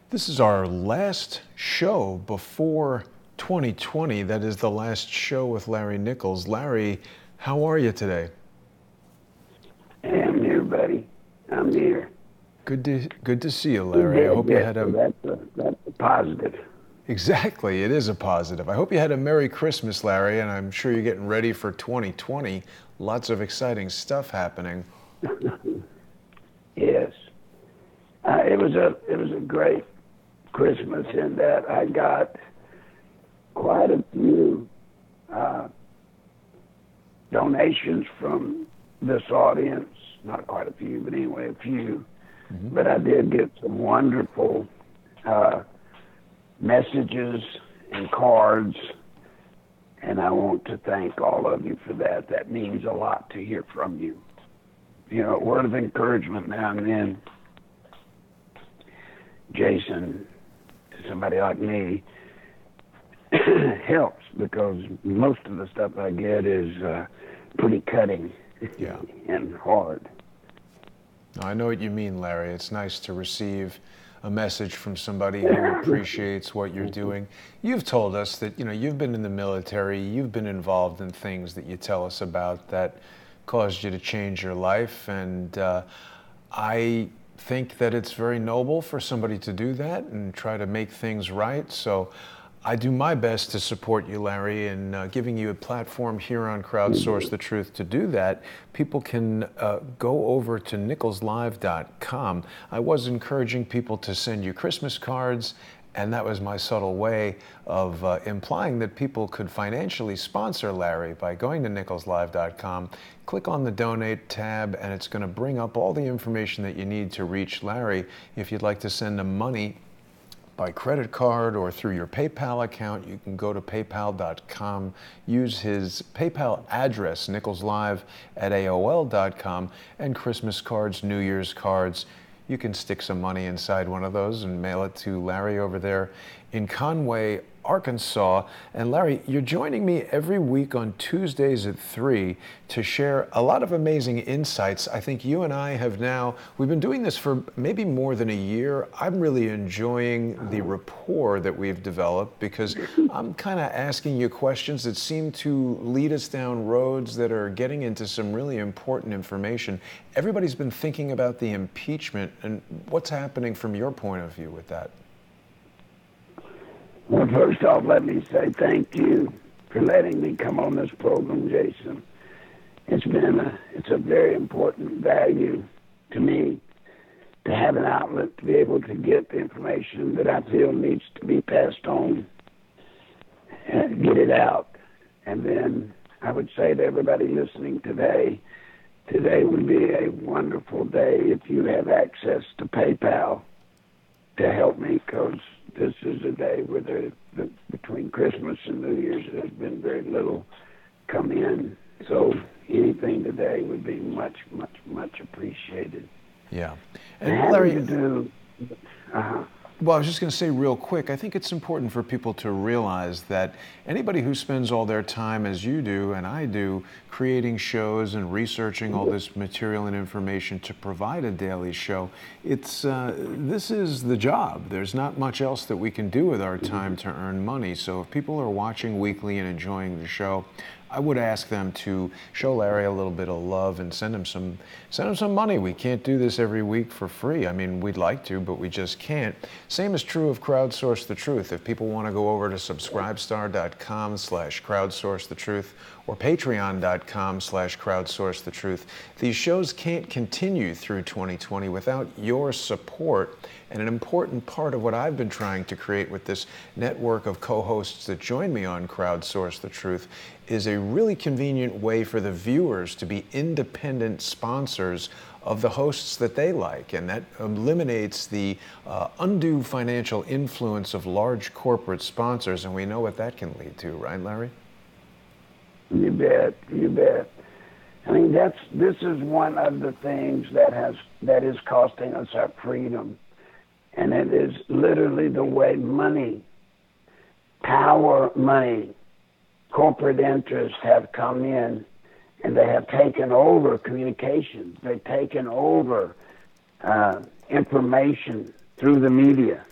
This is our last show before 2020. That is the last show with Larry Nichols. Larry, how are you today? Hey, I'm here, buddy. I'm here. Good to see you, Larry. I hope you had a... That's a positive. Exactly, it is a positive. I hope you had a Merry Christmas, Larry, and I'm sure you're getting ready for 2020. Lots of exciting stuff happening. Yes. It was a great Christmas in that I got quite a few donations from this audience. Not quite a few, but anyway, a few. Mm-hmm. But I did get some wonderful messages and cards, and I want to thank all of you for that. That means a lot to hear from you. You know, a word of encouragement now and then, Jason, to somebody like me, helps, because most of the stuff I get is pretty cutting and hard. I know what you mean, Larry. It's nice to receive a message from somebody who appreciates what you're doing. You've told us that, you've been in the military, you've been involved in things that you tell us about that caused you to change your life, and I think that it's very noble for somebody to do that and try to make things right. So I do my best to support you, Larry, in giving you a platform here on Crowdsource the Truth to do that. People can go over to nicholslive.com. I was encouraging people to send you Christmas cards, and that was my subtle way of implying that people could financially sponsor Larry by going to nicholslive.com. Click on the Donate tab, and it's going to bring up all the information that you need to reach Larry. If you'd like to send him money by credit card or through your PayPal account, you can go to paypal.com, use his PayPal address, nicholslive@aol.com, and Christmas cards, New Year's cards. You can stick some money inside one of those and mail it to Larry over there in Conway, Arkansas. And Larry, you're joining me every week on Tuesdays at 3 to share a lot of amazing insights. I think you and I we've been doing this for maybe more than a year. I'm really enjoying the rapport that we've developed, because I'm kind of asking you questions that seem to lead us down roads that are getting into some really important information. Everybody's been thinking about the impeachment, and what's happening from your point of view with that? Well, first off, let me say thank you for letting me come on this program, Jason. It's a very important value to me to have an outlet to be able to get the information that I feel needs to be passed on and get it out. And then I would say to everybody listening today would be a wonderful day if you have access to PayPal to help me, because this is a day where between Christmas and New Year's there's been very little come in. So anything today would be much, much, much appreciated. Yeah. And Larry, well, I was just going to say real quick, I think it's important for people to realize that anybody who spends all their time, as you do and I do, creating shows and researching all this material and information to provide a daily show, this is the job. There's not much else that we can do with our time to earn money. So if people are watching weekly and enjoying the show, I would ask them to show Larry a little bit of love and send him some money. We can't do this every week for free. I mean, we'd like to, but we just can't. Same is true of Crowdsource the Truth. If people want to go over to subscribestar.com/crowdsourcethetruth or patreon.com/crowdsourcethetruth, these shows can't continue through 2020 without your support. And an important part of what I've been trying to create with this network of co-hosts that join me on Crowdsource the Truth is a really convenient way for the viewers to be independent sponsors of the hosts that they like, and that eliminates the undue financial influence of large corporate sponsors, and we know what that can lead to, right, Larry? You bet, you bet. I mean, this is one of the things that is costing us our freedom, and it is literally the way money, power, money, corporate interests have come in, and they have taken over communications. They've taken over information through the media.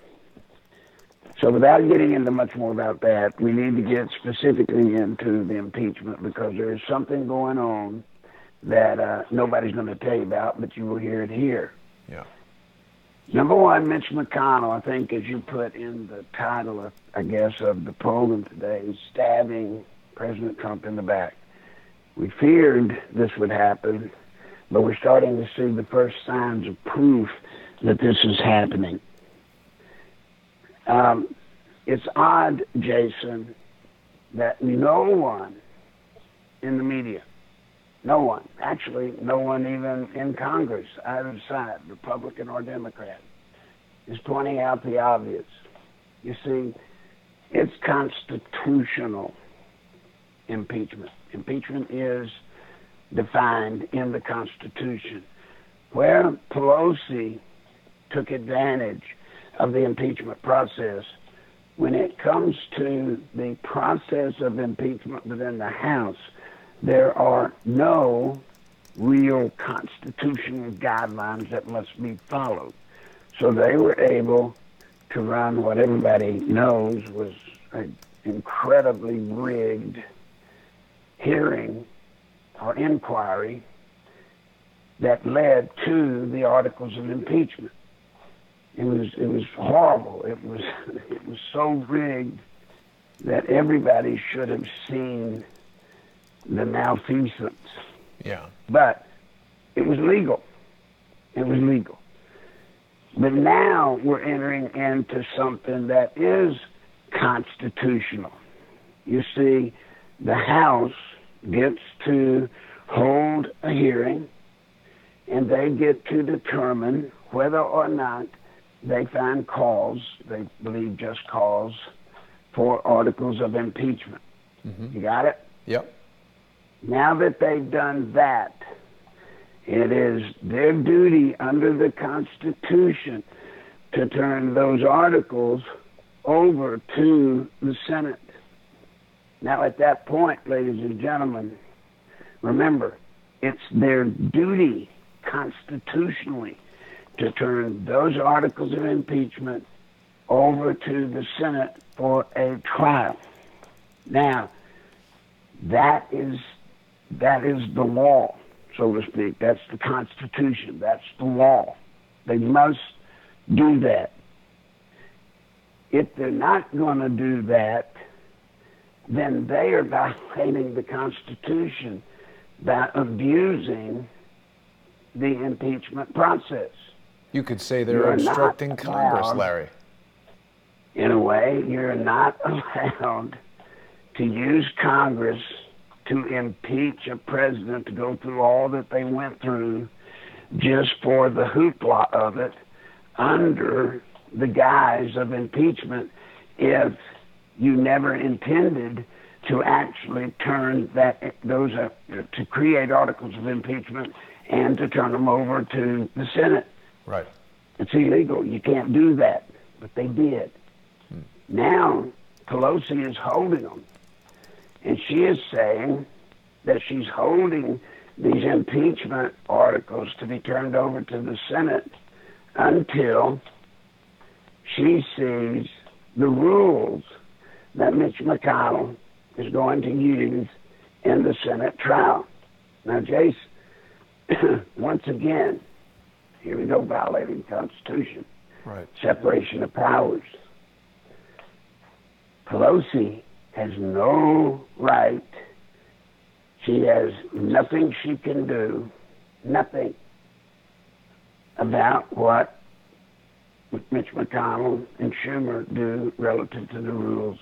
So without getting into much more about that, we need to get specifically into the impeachment, because there is something going on that nobody's going to tell you about, but you will hear it here. Yeah. Number one, Mitch McConnell, I think, as you put in the title, I guess, of the program today, is stabbing President Trump in the back. We feared this would happen, but we're starting to see the first signs of proof that this is happening. It's odd, Jason, that no one in the media, no one, actually no one even in Congress, either side, Republican or Democrat, is pointing out the obvious. You see, it's constitutional impeachment. Impeachment is defined in the Constitution. Where Pelosi took advantage of the impeachment process, when it comes to the process of impeachment within the House, there are no real constitutional guidelines that must be followed. So they were able to run what everybody knows was an incredibly rigged hearing or inquiry that led to the articles of impeachment. It was horrible. It was so rigged that everybody should have seen the malfeasance. Yeah. But it was legal. It was legal. But now we're entering into something that is constitutional. You see, the House gets to hold a hearing, and they get to determine whether or not they find cause, they believe just cause, for articles of impeachment. Mm-hmm. You got it? Yep. Now that they've done that, it is their duty under the Constitution to turn those articles over to the Senate. Now, at that point, ladies and gentlemen, remember, it's their duty constitutionally to turn those articles of impeachment over to the Senate for a trial. Now, that is the law, so to speak. That's the Constitution. That's the law. They must do that. If they're not going to do that, then they are violating the Constitution by abusing the impeachment process. You could say they're obstructing Congress, Larry. In a way, you're not allowed to use Congress to impeach a president, to go through all that they went through just for the hoopla of it under the guise of impeachment, if you never intended to actually turn those to create articles of impeachment and to turn them over to the Senate. Right. It's illegal. You can't do that. But they did. Now, Pelosi is holding them. And she is saying that she's holding these impeachment articles to be turned over to the Senate until she sees the rules that Mitch McConnell is going to use in the Senate trial. Now, Jason, once again, here we go, violating the Constitution. Right. Separation of powers. Pelosi has no right. She has nothing she can do, nothing, about what Mitch McConnell and Schumer do relative to the rules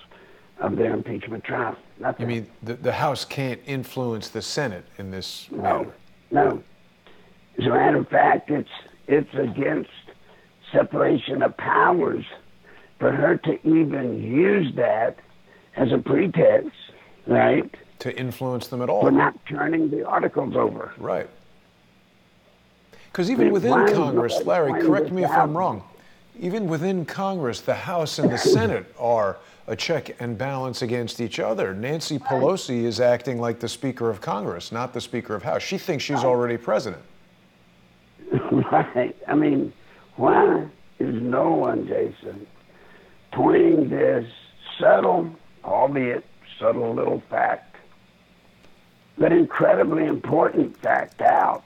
of their impeachment trial. Nothing. You mean the House can't influence the Senate in this matter? No. As a matter of fact, it's against separation of powers for her to even use that as a pretext, right? To influence them at all. For not turning the articles over. Right. Because even within Congress, Larry, correct me if I'm wrong, even within Congress, the House and the Senate are a check and balance against each other. Nancy Pelosi is acting like the Speaker of Congress, not the Speaker of House. She thinks she's already president. Right. I mean, why is no one, Jason, pointing this subtle, albeit subtle little fact, but incredibly important fact out,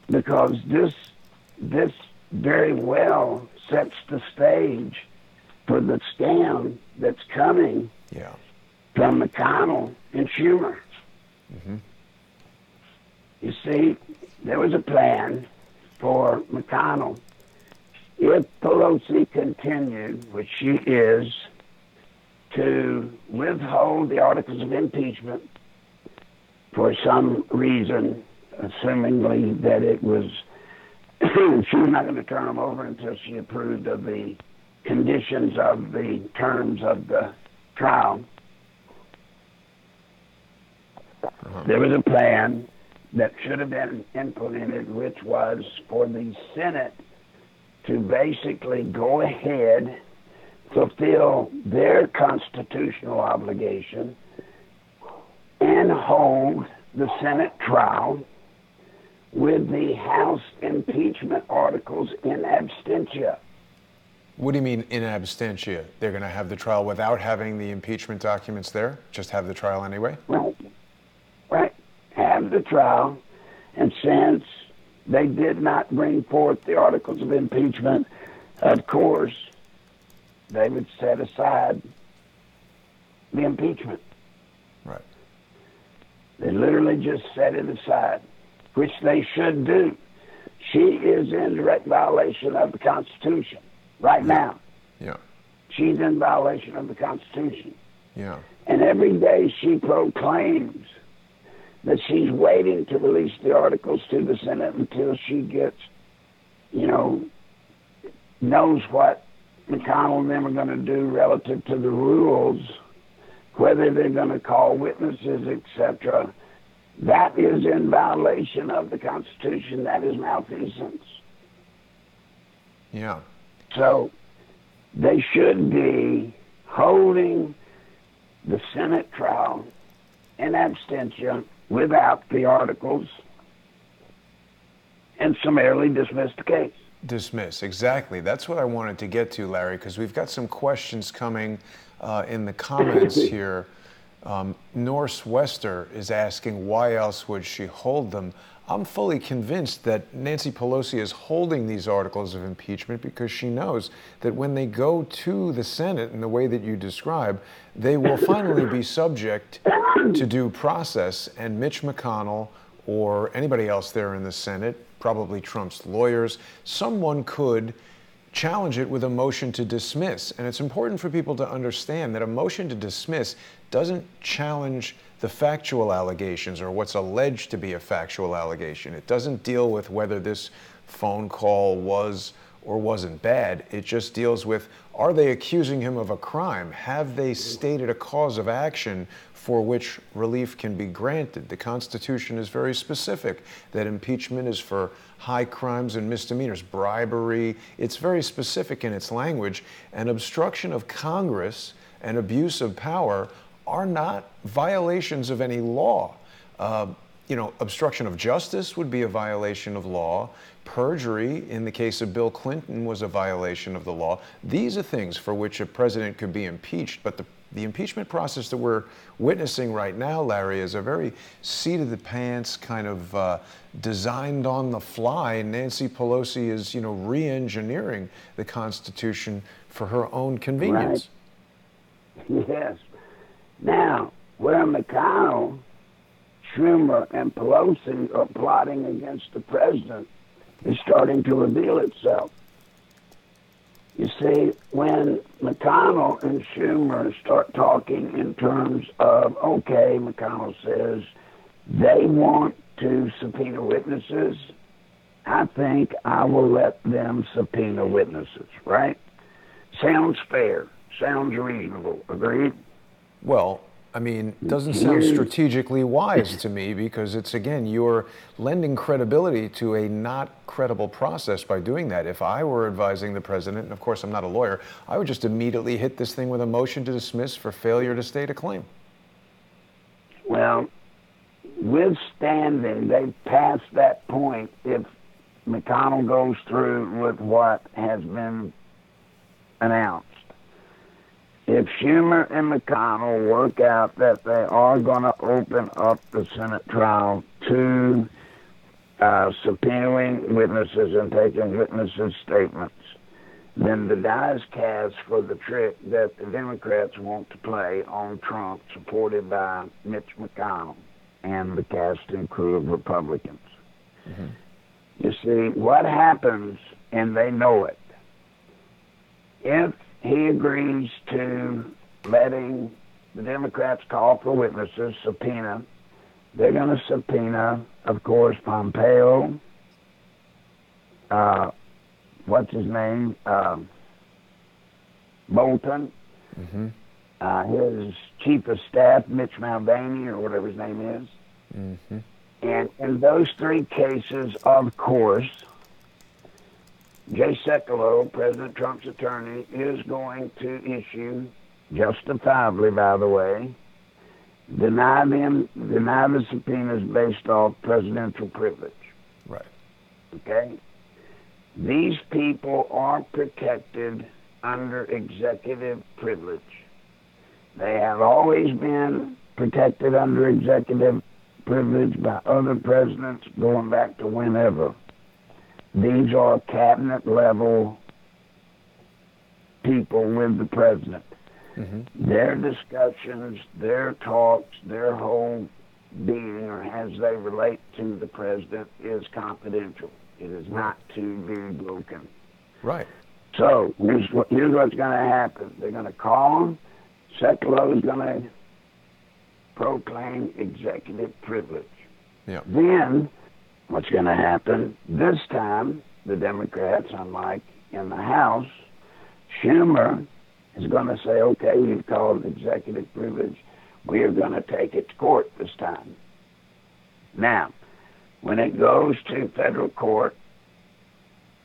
because this very well sets the stage for the scam that's coming from McConnell and Schumer. Mm-hmm. You see, there was a plan for McConnell. If Pelosi continued, which she is, to withhold the articles of impeachment for some reason, assumingly that it was, she was not going to turn them over until she approved of the conditions of the terms of the trial. There was a plan that should have been implemented, which was for the Senate to basically go ahead, fulfill their constitutional obligation, and hold the Senate trial with the House impeachment articles in absentia. What do you mean in absentia? They're going to have the trial without having the impeachment documents there? Just have the trial anyway? Right. Have the trial, and since they did not bring forth the articles of impeachment, of course, they would set aside the impeachment. Right. They literally just set it aside, which they should do. She is in direct violation of the Constitution right now. Yeah. She's in violation of the Constitution. Yeah. And every day she proclaims that she's waiting to release the articles to the Senate until she gets, knows what McConnell and them are going to do relative to the rules, whether they're going to call witnesses, etc. That is in violation of the Constitution. That is malfeasance. Yeah. So they should be holding the Senate trial in absentia without the articles and summarily dismiss the case. Dismiss, exactly. That's what I wanted to get to, Larry, because we've got some questions coming in the comments here. Norse Wester is asking, why else would she hold them? I'm fully convinced that Nancy Pelosi is holding these articles of impeachment because she knows that when they go to the Senate in the way that you describe, they will finally be subject to due process, and Mitch McConnell or anybody else there in the Senate, probably Trump's lawyers, someone could challenge it with a motion to dismiss. And it's important for people to understand that a motion to dismiss doesn't challenge the factual allegations or what's alleged to be a factual allegation. It doesn't deal with whether this phone call was or wasn't bad. It just deals with, are they accusing him of a crime? Have they stated a cause of action for which relief can be granted? The Constitution is very specific that impeachment is for high crimes and misdemeanors, bribery. It's very specific in its language, and obstruction of Congress and abuse of power are not violations of any law. Obstruction of justice would be a violation of law. Perjury, in the case of Bill Clinton, was a violation of the law. These are things for which a president could be impeached, but the impeachment process that we're witnessing right now, Larry, is a very seat-of-the-pants kind of designed on the fly. Nancy Pelosi is, re-engineering the Constitution for her own convenience. Right. Yes. Now, where McConnell, Schumer, and Pelosi are plotting against the president is starting to reveal itself. You see, when McConnell and Schumer start talking in terms of, okay, McConnell says they want to subpoena witnesses, I think I will let them subpoena witnesses, right? Sounds fair. Sounds reasonable. Agreed? Well, doesn't sound strategically wise to me, because it's, again, you're lending credibility to a not credible process by doing that. If I were advising the president, and of course I'm not a lawyer, I would just immediately hit this thing with a motion to dismiss for failure to state a claim. Well, withstanding, they've passed that point if McConnell goes through with what has been announced. If Schumer and McConnell work out that they are going to open up the Senate trial to subpoenaing witnesses and taking witnesses' statements, then the die is cast for the trick that the Democrats want to play on Trump, supported by Mitch McConnell and the cast and crew of Republicans. Mm-hmm. You see, what happens, and they know it, if he agrees to letting the Democrats call for witnesses, subpoena, they're going to subpoena, of course, Pompeo, what's his name, Bolton, his chief of staff, Mitch Mulvaney, or whatever his name is. Mm-hmm. And in those three cases, of course, Jay Sekulow, President Trump's attorney, is going to issue, justifiably, by the way, deny the subpoenas based off presidential privilege. Right. Okay? These people are protected under executive privilege. They have always been protected under executive privilege by other presidents going back to whenever. These are cabinet-level people with the president. Mm-hmm. Their discussions, their talks, their whole being, or as they relate to the president, is confidential. It is not to be broken. Right. So here's what's going to happen. They're going to call him. Sekulow is going to proclaim executive privilege. Yep. Then what's going to happen this time, the Democrats, unlike in the House, Schumer is going to say, okay, you've called executive privilege. We are going to take it to court this time. Now, when it goes to federal court,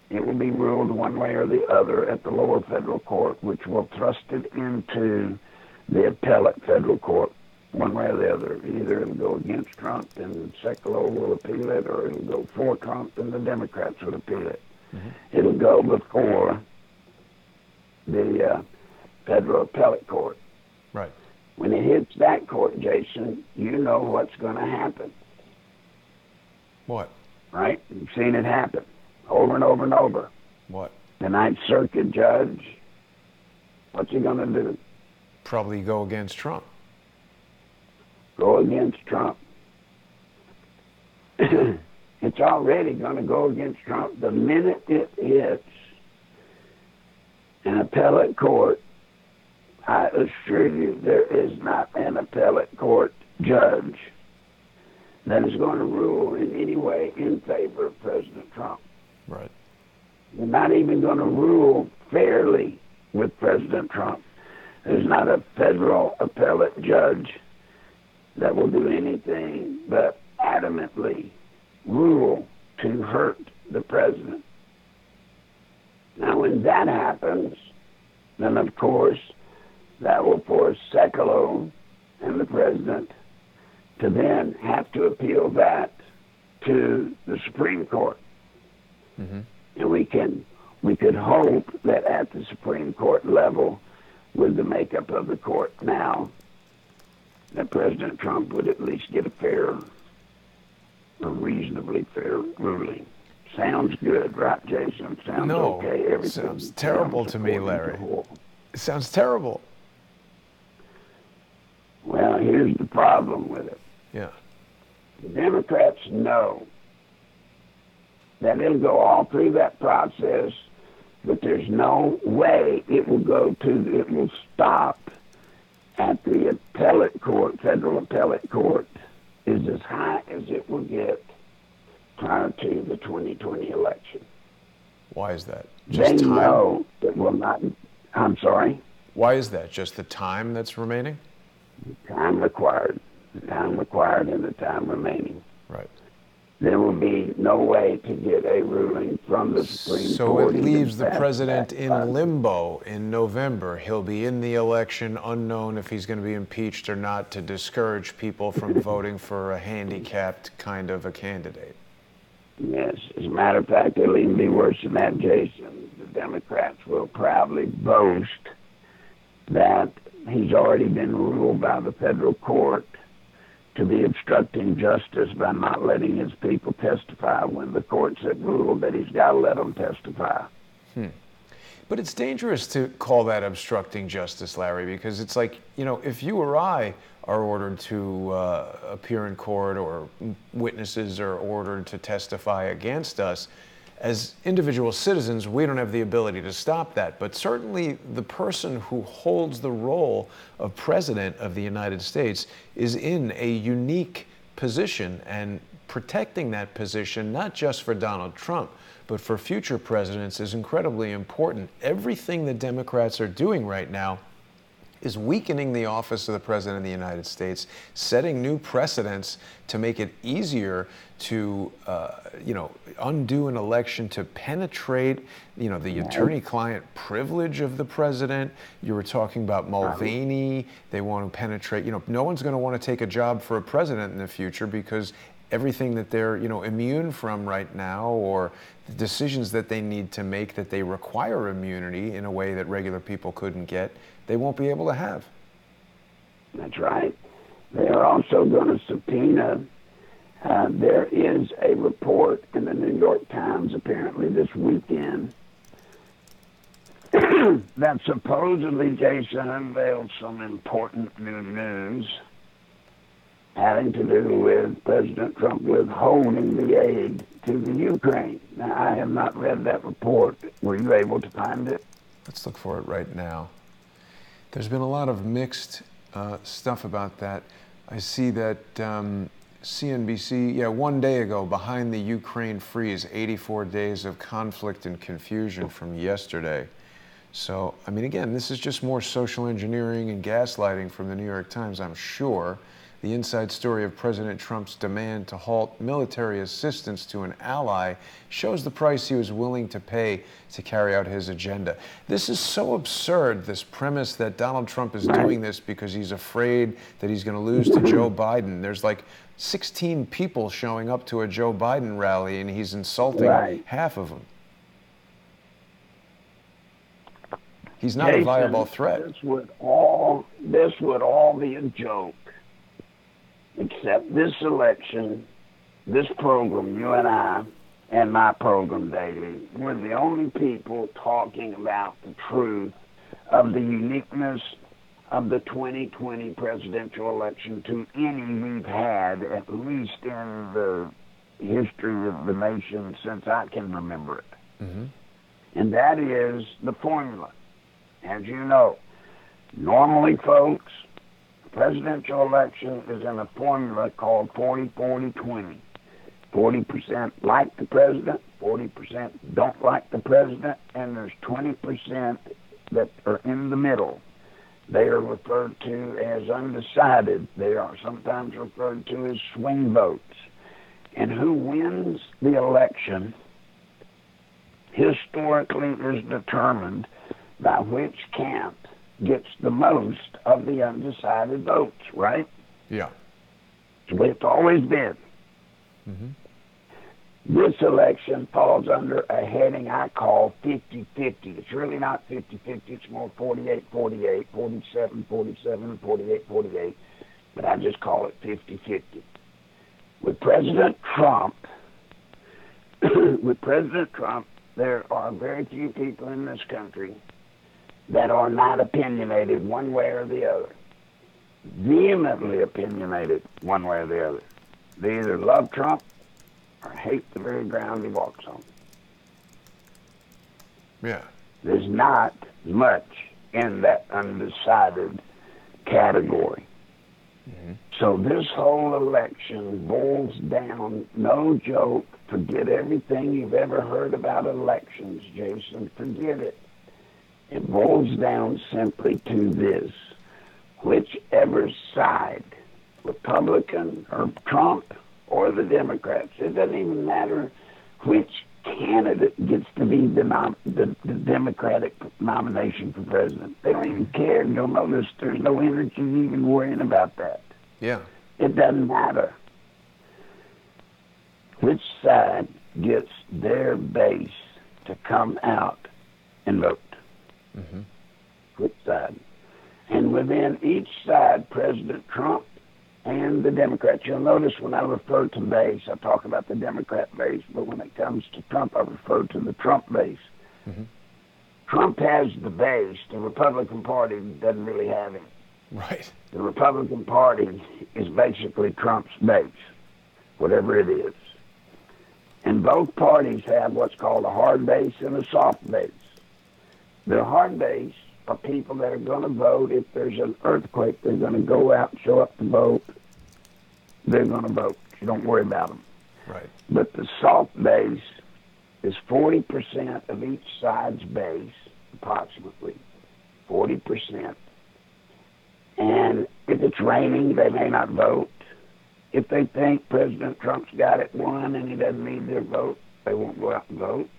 it will be ruled one way or the other at the lower federal court, which will thrust it into the appellate federal court one way or the other. Either it'll go against Trump and Sekulow will appeal it, or it'll go for Trump and the Democrats will appeal it. Mm-hmm. It'll go before the federal appellate court. Right. When it hits that court, Jason, you know what's going to happen. What? Right? You've seen it happen over and over and over. What? The Ninth Circuit judge, what's he going to do? Probably go against Trump. Go against Trump. It's already going to go against Trump. The minute it hits an appellate court, I assure you there is not an appellate court judge that is going to rule in any way in favor of President Trump. Right. They're not even going to rule fairly with President Trump. There's not a federal appellate judge that will do anything but adamantly rule to hurt the president. Now, when that happens, then of course that will force Sekulow and the president to then have to appeal that to the Supreme Court. Mm-hmm. And we could hope that at the Supreme Court level, with the makeup of the court now, that President Trump would at least get a reasonably fair ruling. Sounds good, right, Jason? Sounds okay. Everything sounds terrible to me, Larry. It sounds terrible. Well, here's the problem with it. Yeah. The Democrats know that it'll go all through that process, but there's no way it will stop at the appellate court. Federal appellate court is as high as it will get prior to the 2020 election. Why is that? Just they know that will not. I'm sorry? Why is that? Just the time that's remaining? The time required and the time remaining. Right. There will be no way to get a ruling from the Supreme Court. So it leaves the president in limbo in November. He'll be in the election, unknown if he's going to be impeached or not, to discourage people from voting for a handicapped kind of a candidate. Yes, as a matter of fact, it'll even be worse than that, Jason. The Democrats will proudly boast that he's already been ruled by the federal court to be obstructing justice by not letting his people testify when the courts have ruled that he's got to let them testify. But it's dangerous to call that obstructing justice, Larry, because it's like, if you or I are ordered to appear in court, or witnesses are ordered to testify against us, as individual citizens, we don't have the ability to stop that. But certainly the person who holds the role of President of the United States is in a unique position, and protecting that position, not just for Donald Trump, but for future presidents, is incredibly important. Everything the Democrats are doing right now is weakening the office of the President of the United States, setting new precedents to make it easier to, undo an election, to penetrate, the attorney-client privilege of the President. You were talking about Mulvaney. They want to penetrate, no one's going to want to take a job for a president in the future, because everything that they're, immune from right now, or the decisions that they need to make that they require immunity in a way that regular people couldn't get, they won't be able to have. That's right. They are also going to subpoena. There is a report in the New York Times apparently this weekend that supposedly, Jason, unveiled some important new news having to do with President Trump withholding the aid to the Ukraine. Now, I have not read that report. Were you able to find it? Let's look for it right now. There's been a lot of mixed stuff about that. I see that CNBC, one day ago, behind the Ukraine freeze, 84 days of conflict and confusion from yesterday. So, again, this is just more social engineering and gaslighting from the New York Times, I'm sure. The inside story of President Trump's demand to halt military assistance to an ally shows the price he was willing to pay to carry out his agenda. This is so absurd, this premise that Donald Trump is doing this because he's afraid that he's going to lose to Joe Biden. There's like 16 people showing up to a Joe Biden rally, and he's insulting half of them. He's not a viable threat. This would all be a joke. Except this election, this program, you and I, and my program daily, we're the only people talking about the truth of the uniqueness of the 2020 presidential election to any we've had, at least in the history of the nation since I can remember it. Mm-hmm. And that is the formula. As you know, normally, folks, presidential election is in a formula called 40-40-20. 40% like the president, 40% don't like the president, and there's 20% that are in the middle. They are referred to as undecided. They are sometimes referred to as swing votes. And who wins the election historically is determined by which camp gets the most of the undecided votes, right? Yeah. That's the way it's always been. Mm-hmm. This election falls under a heading I call 50-50. It's really not 50-50. It's more 48-48, 47-47, and 48-48. But I just call it 50-50. With President Trump, there are very few people in this country that are not opinionated one way or the other. Vehemently opinionated one way or the other. They either love Trump or hate the very ground he walks on. Yeah. There's not much in that undecided category. Mm-hmm. So this whole election boils down, no joke, forget everything you've ever heard about elections, Jason, forget it. It boils down simply to this. Whichever side, Republican or Trump or the Democrats, it doesn't even matter which candidate gets to be the Democratic nomination for president. They don't even care. You'll notice there's no energy even worrying about that. Yeah. It doesn't matter which side gets their base to come out and vote. Mm-hmm. Which side? And within each side, President Trump and the Democrats. You'll notice when I refer to base, I talk about the Democrat base, but when it comes to Trump, I refer to the Trump base. Mm-hmm. Trump has the base. The Republican Party doesn't really have him. Right. The Republican Party is basically Trump's base, whatever it is. And both parties have what's called a hard base and a soft base. The hard base are people that are going to vote. If there's an earthquake, they're going to go out and show up to vote. They're going to vote. You don't worry about them. Right. But the soft base is 40% of each side's base, approximately 40%. And if it's raining, they may not vote. If they think President Trump's got it won and he doesn't need their vote, they won't go out and vote.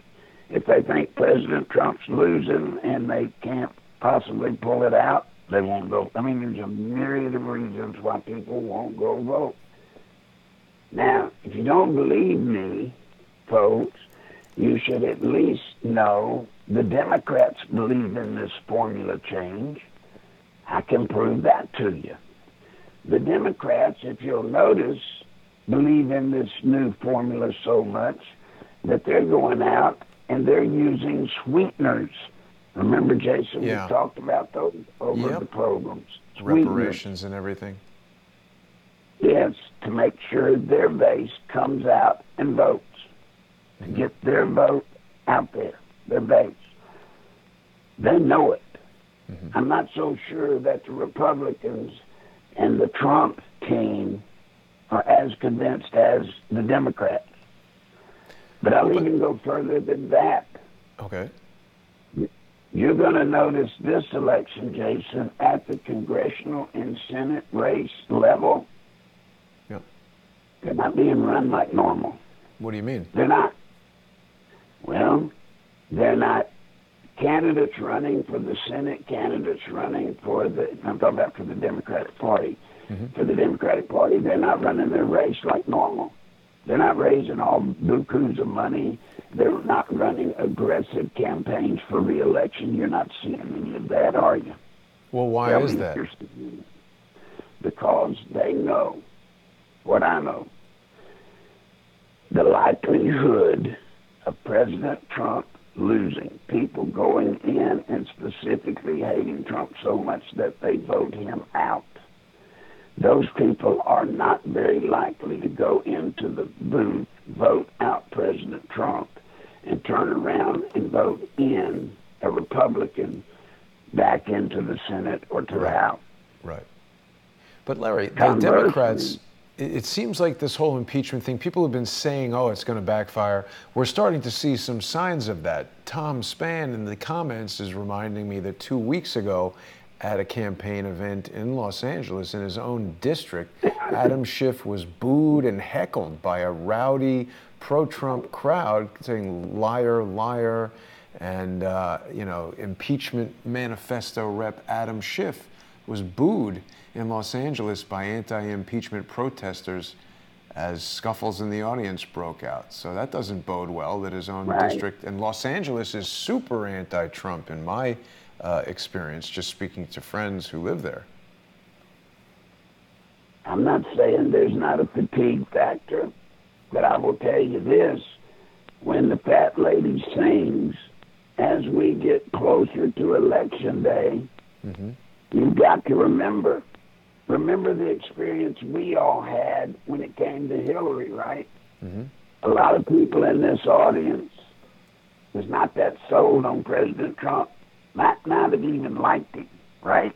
If they think President Trump's losing and they can't possibly pull it out, they won't vote. I mean, there's a myriad of reasons why people won't go vote. Now, if you don't believe me, folks, you should at least know the Democrats believe in this formula change. I can prove that to you. The Democrats, if you'll notice, believe in this new formula so much that they're going out and they're using sweeteners. Remember, Jason, we talked about those over the programs. Reparations and everything. Yes, to make sure their base comes out and votes. To get their vote out there, their base. They know it. Mm-hmm. I'm not so sure that the Republicans and the Trump team are as convinced as the Democrats. But I'll even go further than that. Okay. You're going to notice this election, Jason, at the congressional and Senate race level, they're not being run like normal. What do you mean? They're not. Well, they're not candidates running for the Senate, candidates running for I'm talking about for the Democratic Party. Mm-hmm. For the Democratic Party, they're not running their race like normal. They're not raising all bukus of money. They're not running aggressive campaigns for re-election. You're not seeing any of that, are you? Well, why is that? Because they know what I know. The likelihood of President Trump losing, people going in and specifically hating Trump so much that they vote him out. Those people are not very likely to go into the booth, vote out President Trump, and turn around and vote in a Republican back into the Senate or to the House. Right. But Larry, the Democrats, it seems like this whole impeachment thing, people have been saying, oh, it's going to backfire. We're starting to see some signs of that. Tom Spann in the comments is reminding me that 2 weeks ago at a campaign event in Los Angeles in his own district, Adam Schiff was booed and heckled by a rowdy pro-Trump crowd saying liar, liar, and, impeachment manifesto rep Adam Schiff was booed in Los Angeles by anti-impeachment protesters as scuffles in the audience broke out. So that doesn't bode well that his own district, and Los Angeles is super anti-Trump in my experience, just speaking to friends who live there. I'm not saying there's not a fatigue factor, but I will tell you this, when the fat lady sings, as we get closer to Election Day, you've got to remember the experience we all had when it came to Hillary, right? Mm-hmm. A lot of people in this audience was not that sold on President Trump, not have even liked him, right?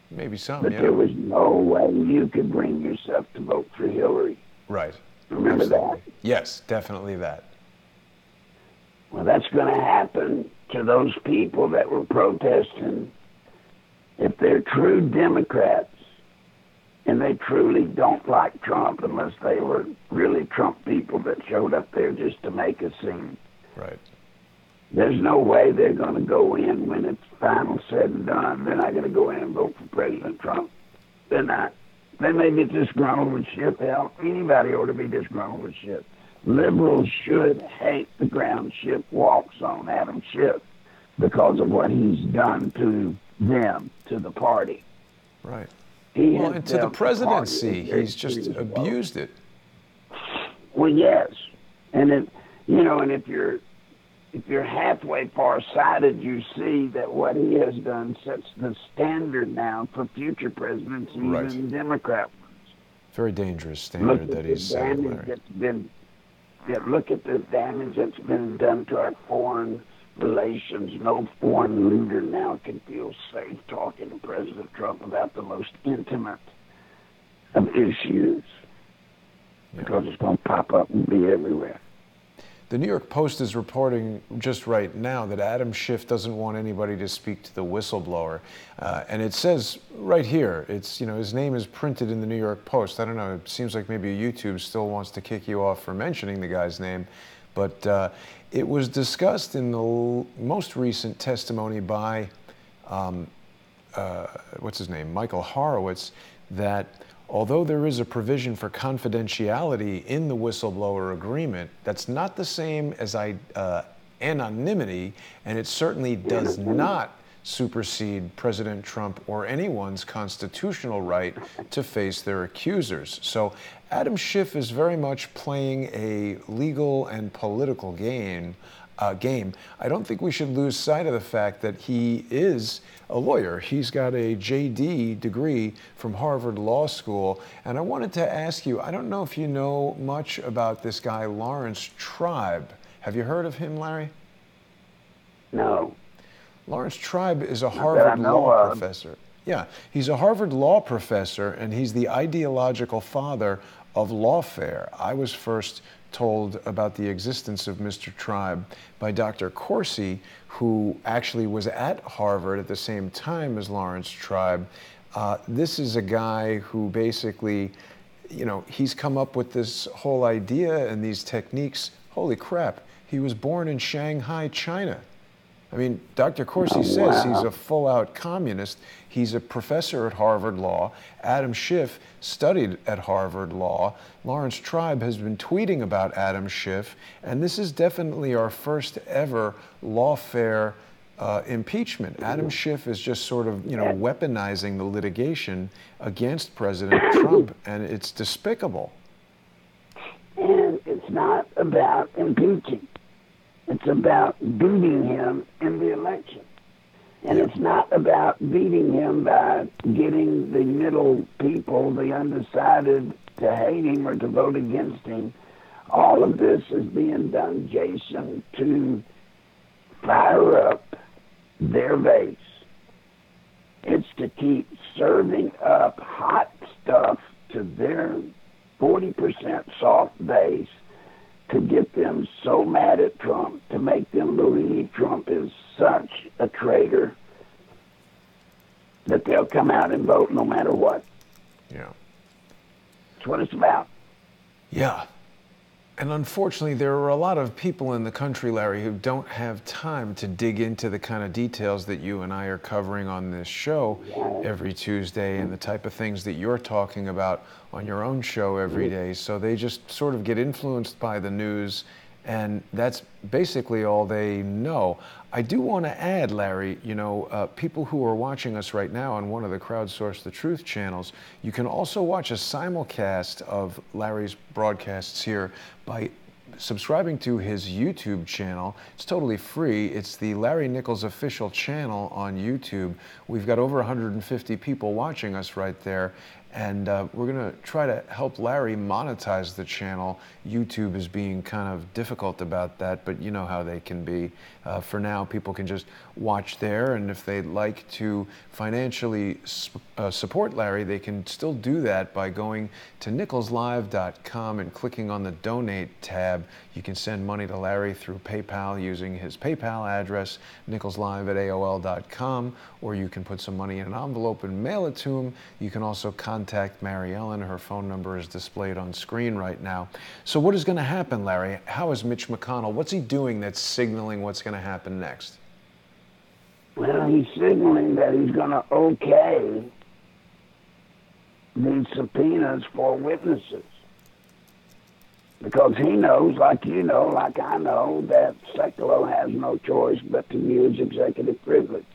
Maybe some, but there was no way you could bring yourself to vote for Hillary. Right. Remember that? Yes, definitely that. Well, that's going to happen to those people that were protesting. If they're true Democrats and they truly don't like Trump, unless they were really Trump people that showed up there just to make a scene. Right. There's no way they're going to go in when it's final said and done. They're not going to go in and vote for President Trump. They're not. They may be disgruntled with Schiff. Hell, anybody ought to be disgruntled with Schiff. Liberals should hate the ground Schiff walks on, Adam Schiff, because of what he's done to them, to the party. Right. He Well, has and to the dealt presidency, party he's just very well. abused it. Well, yes, and and if you're halfway far-sighted, you see that what he has done sets the standard now for future presidents, even Right. Democrat ones. Very dangerous standard that he's set, Larry. Look at the damage that's been done to our foreign relations. No foreign leader now can feel safe talking to President Trump about the most intimate of issues, because it's going to pop up and be everywhere. The New York Post is reporting just right now that Adam Schiff doesn't want anybody to speak to the whistleblower. And it says right here, his name is printed in the New York Post. I don't know, it seems like maybe YouTube still wants to kick you off for mentioning the guy's name. But it was discussed in the most recent testimony by, what's his name, Michael Horowitz, that although there is a provision for confidentiality in the whistleblower agreement, that's not the same as anonymity, and it certainly does not supersede President Trump or anyone's constitutional right to face their accusers. So Adam Schiff is very much playing a legal and political game. I don't think we should lose sight of the fact that he is a lawyer. He's got a JD degree from Harvard Law School. And I wanted to ask you, I don't know if you know much about this guy, Lawrence Tribe. Have you heard of him, Larry? No. Lawrence Tribe is a Harvard law professor. Yeah, he's a Harvard law professor, and he's the ideological father of lawfare. I was first told about the existence of Mr. Tribe by Dr. Corsi, who actually was at Harvard at the same time as Lawrence Tribe. This is a guy who basically, he's come up with this whole idea and these techniques. Holy crap, he was born in Shanghai, China. I mean, Dr. Corsi says he's a full-out communist. He's a professor at Harvard Law. Adam Schiff studied at Harvard Law. Lawrence Tribe has been tweeting about Adam Schiff, and this is definitely our first ever lawfare impeachment. Adam Schiff is just sort of, weaponizing the litigation against President Trump, and it's despicable. And it's not about impeaching. It's about beating him in the election. And it's not about beating him by getting the middle people, the undecided, to hate him or to vote against him. All of this is being done, Jason, to fire up their base. It's to keep serving up hot stuff to their 40% soft base, to get them so mad at Trump, to make them believe Trump is such a traitor that they'll come out and vote no matter what. Yeah. That's what it's about. Yeah. And unfortunately, there are a lot of people in the country, Larry, who don't have time to dig into the kind of details that you and I are covering on this show every Tuesday and the type of things that you're talking about on your own show every day. So they just sort of get influenced by the news, and that's basically all they know. I do want to add, Larry, people who are watching us right now on one of the Crowdsource the Truth channels, you can also watch a simulcast of Larry's broadcasts here by subscribing to his YouTube channel. It's totally free. It's the Larry Nichols official channel on YouTube. We've got over 150 people watching us right there. And we're going to try to help Larry monetize the channel. YouTube is being kind of difficult about that, but you know how they can be. For now, people can just watch there, and if they'd like to financially support Larry, they can still do that by going to nicholslive.com and clicking on the Donate tab. You can send money to Larry through PayPal using his PayPal address, nicholslive@aol.com, or you can put some money in an envelope and mail it to him. You can also contact Mary Ellen. Her phone number is displayed on screen right now. So what is going to happen, Larry? How is Mitch McConnell? What's he doing that's signaling what's going to happen next? Well, he's signaling that he's going to okay these subpoenas for witnesses. because he knows, like you know, like I know, that Sekulow has no choice but to use executive privilege.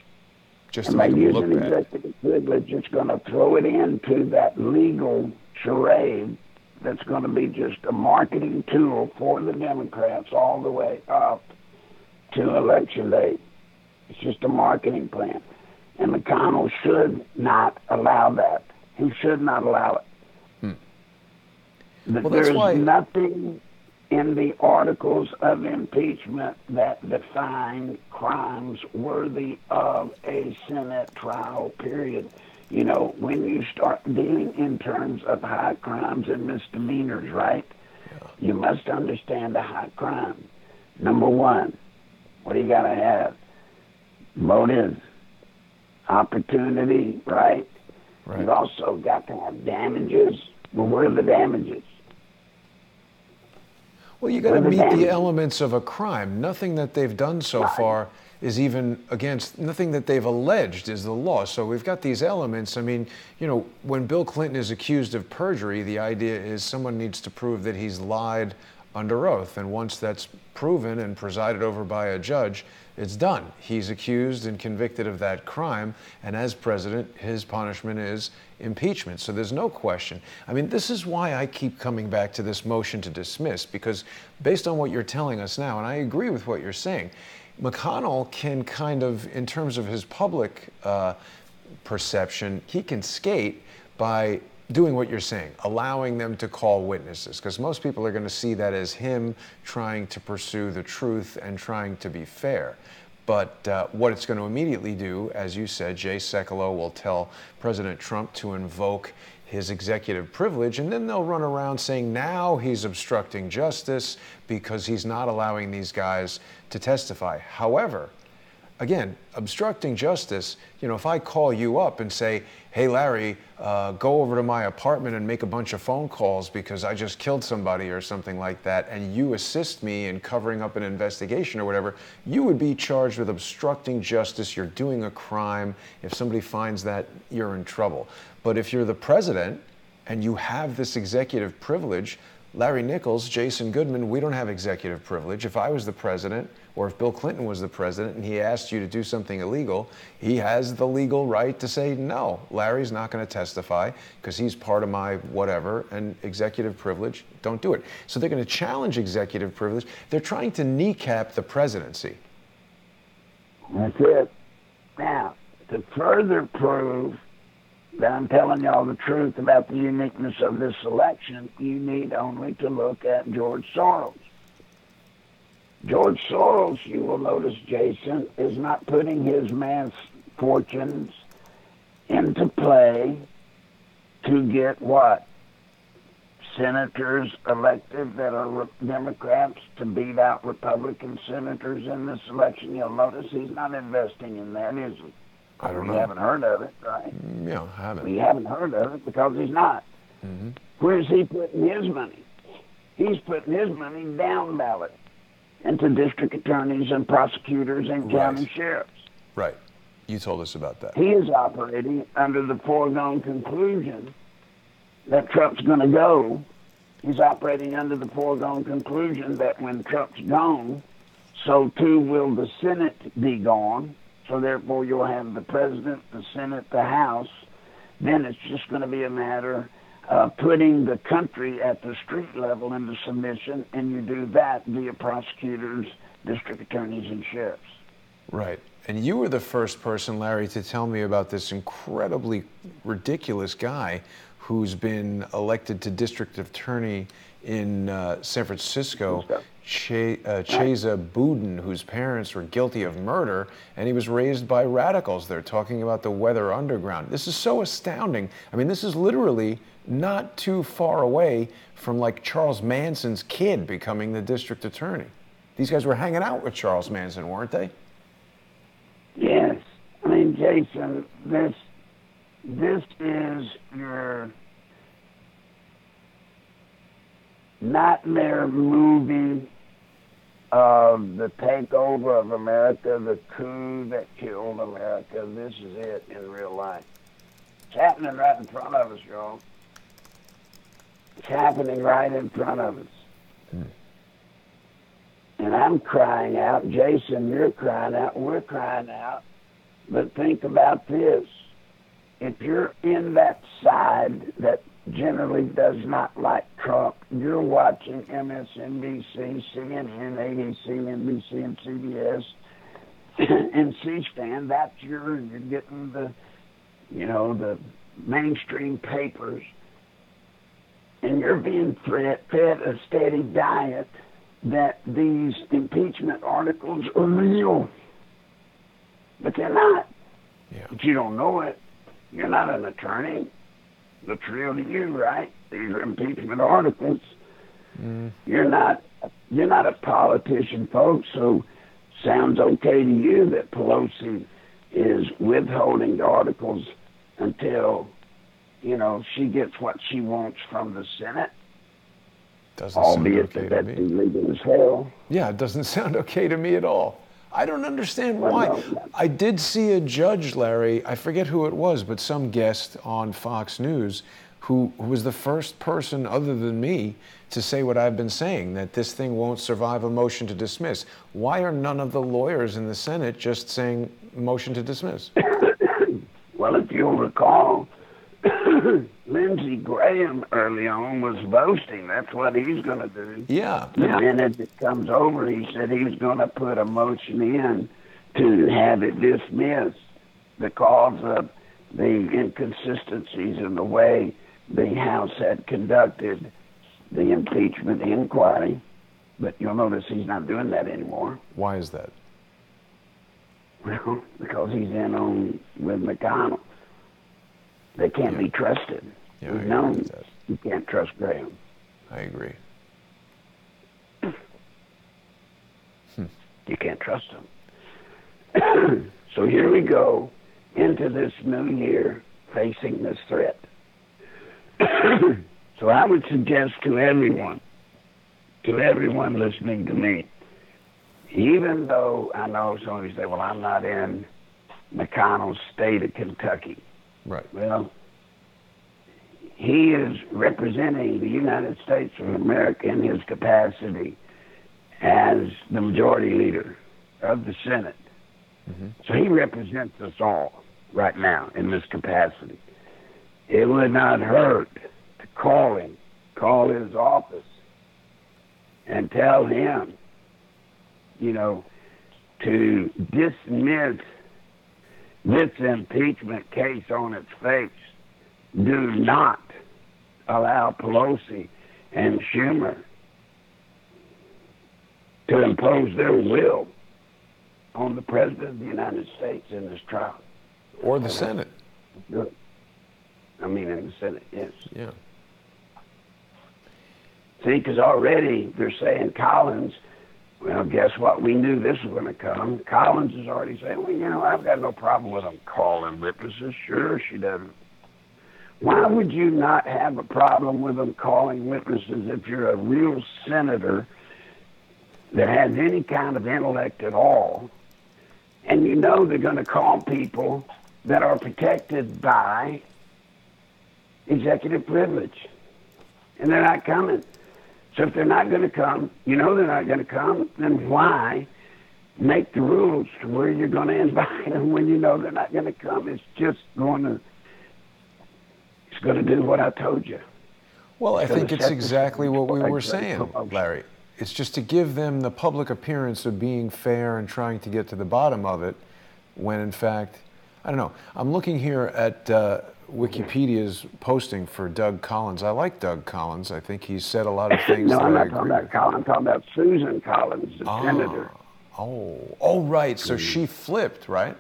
Just and to by make him look using bad. executive privilege, it's going to throw it into that legal charade that's going to be just a marketing tool for the Democrats all the way up to election day. It's just a marketing plan. And McConnell should not allow that. He should not allow it. Well, There's nothing in the articles of impeachment that define crimes worthy of a Senate trial, period. You know, when you start dealing in terms of high crimes and misdemeanors, right? Yeah. You must understand a high crime. Number one, what do you got to have? Motive, opportunity, right? You've also got to have damages. Well, where are the damages? Well, you got to meet the elements of a crime. Nothing that they've done so far is even against, nothing that they've alleged is the law. So we've got these elements. I mean, you know, when Bill Clinton is accused of perjury, the idea is someone needs to prove that he's lied under oath. And once that's proven and presided over by a judge, it's done. He's accused and convicted of that crime. And as president, his punishment is impeachment. So there's no question. I mean, this is why I keep coming back to this motion to dismiss, because based on what you're telling us now, and I agree with what you're saying, McConnell can kind of, in terms of his public perception, he can skate by doing what you're saying, allowing them to call witnesses, because most people are going to see that as him trying to pursue the truth and trying to be fair. But what it's going to immediately do, as you said, Jay Sekulow will tell President Trump to invoke his executive privilege, and then they'll run around saying now he's obstructing justice because he's not allowing these guys to testify. However, again, obstructing justice, you know, if I call you up and say, hey, Larry, go over to my apartment and make a bunch of phone calls because I just killed somebody or something like that, and you assist me in covering up an investigation or whatever, you would be charged with obstructing justice. You're doing a crime. If somebody finds that, you're in trouble. But if you're the president and you have this executive privilege, Larry Nichols, Jason Goodman, we don't have executive privilege. If I was the president, or if Bill Clinton was the president and he asked you to do something illegal, he has the legal right to say, no, Larry's not going to testify because he's part of my whatever, and executive privilege, don't do it. So they're going to challenge executive privilege. They're trying to kneecap the presidency. That's it. Now, to further prove that I'm telling y'all the truth about the uniqueness of this election, you need only to look at George Soros. George Soros, you will notice, Jason, is not putting his mass fortunes into play to get what? Senators elected that are Democrats to beat out Republican senators in this election. You'll notice he's not investing in that, is he? I don't know. We haven't heard of it, right? Yeah, I haven't. We haven't heard of it because he's not. Mm-hmm. Where's he putting his money? He's putting his money down ballot into district attorneys and prosecutors and county sheriffs. Right. You told us about that. He is operating under the foregone conclusion that Trump's going to go. He's operating under the foregone conclusion that when Trump's gone, so too will the Senate be gone. So therefore you'll have the president, the Senate, the House. Then it's just going to be a matter of putting the country at the street level into submission, and you do that via prosecutors, district attorneys, and sheriffs. Right. And you were the first person, Larry, to tell me about this incredibly ridiculous guy who's been elected to district attorney in San Francisco, Chesa Boudin, whose parents were guilty of murder, and he was raised by radicals. They're talking about the Weather Underground. This is so astounding. I mean, this is literally not too far away from like Charles Manson's kid becoming the district attorney. These guys were hanging out with Charles Manson, weren't they? Yes. I mean, Jason, this is your nightmare movie of the takeover of America, the coup that killed America. This is it in real life. It's happening right in front of us, y'all. It's happening right in front of us. And I'm crying out, Jason, you're crying out, we're crying out. But think about this. If you're in that side that generally does not like Trump, you're watching MSNBC, CNN, ABC, NBC, and CBS, and C-SPAN. You're getting the mainstream papers, and you're being fed a steady diet that these impeachment articles are real. But they're not. Yeah. But you don't know it. You're not an attorney. It's real to you, right? These are impeachment articles. You're not a politician, folks, so sounds okay to you that Pelosi is withholding the articles until, she gets what she wants from the Senate. Doesn't sound okay to that's me. illegal as hell. Yeah, it doesn't sound okay to me at all. I don't understand why. No. I did see a judge, Larry, I forget who it was, but some guest on Fox News who was the first person other than me to say what I've been saying, that this thing won't survive a motion to dismiss. Why are none of the lawyers in the Senate just saying motion to dismiss? Well, if you'll recall, Lindsey Graham early on was boasting that's what he's going to do. Yeah. The minute it comes over, he said he's going to put a motion in to have it dismissed because of the inconsistencies in the way the House had conducted the impeachment inquiry. But you'll notice he's not doing that anymore. Why is that? Well, because he's in on with McConnell. They can't be trusted. Yeah, We've known you can't trust Graham. I agree. You can't trust him. So here we go into this new year facing this threat. So I would suggest to everyone listening to me, even though I know some of you say, well, I'm not in McConnell's state of Kentucky. Right. Well, he is representing the United States of America in his capacity as the majority leader of the Senate. So he represents us all right now in this capacity. It would not hurt to call him, call his office, and tell him, to dismiss this impeachment case on its face. Do not allow Pelosi and Schumer to impose their will on the President of the United States in this trial. Or the Senate. Good. I mean, in the Senate, yes. Yeah. See, because already they're saying Collins, well, guess what? We knew this was going to come. Collins is already saying, well, I've got no problem with them calling witnesses. Sure, she doesn't. Why would you not have a problem with them calling witnesses if you're a real senator that has any kind of intellect at all, and they're going to call people that are protected by executive privilege, and they're not coming. So if they're not going to come, they're not going to come, then why make the rules to where you're going to invite them when they're not going to come? It's just going to do what I told you. Well, I think it's exactly what we were saying, Larry. It's just to give them the public appearance of being fair and trying to get to the bottom of it, when in fact, I don't know. I'm looking here at Wikipedia's posting for Doug Collins. I like Doug Collins. I think he's said a lot of things No, that I'm I not agree talking about with. Collins. I'm talking about Susan Collins, the senator. Oh, right. So she flipped, right?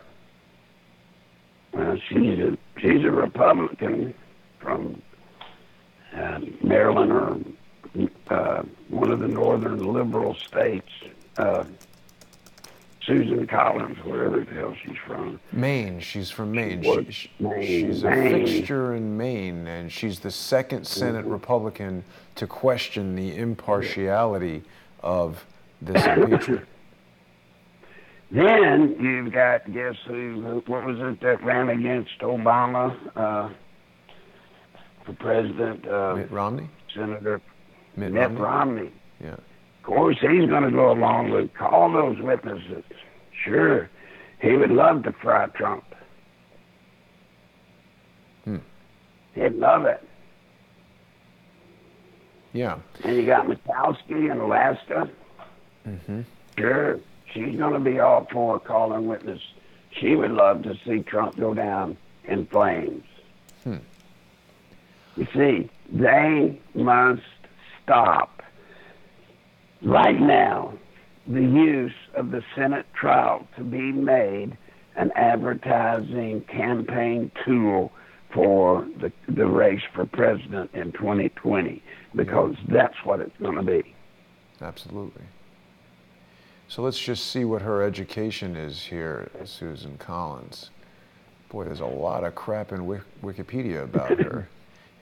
Well, she's a Republican from Maryland or one of the northern liberal states. Susan Collins, wherever the hell she's from. Maine. She's from Maine. Maine. She's a fixture in Maine, and she's the second Senate Republican to question the impartiality of this impeachment. Then you've got, guess who, what was it that ran against Obama for president? Mitt Romney? Senator Mitt Romney. Yeah. Of course, he's going to go along with all those witnesses. Sure, he would love to fry Trump. He'd love it. Yeah. And you got Mikowski in Alaska. Sure, she's going to be all for calling witness. She would love to see Trump go down in flames. You see, they must stop right now the use of the Senate trial to be made an advertising campaign tool for the race for president in 2020, because that's what it's going to be. Absolutely. So let's just see what her education is here, Susan Collins. Boy, there's a lot of crap in Wikipedia about her.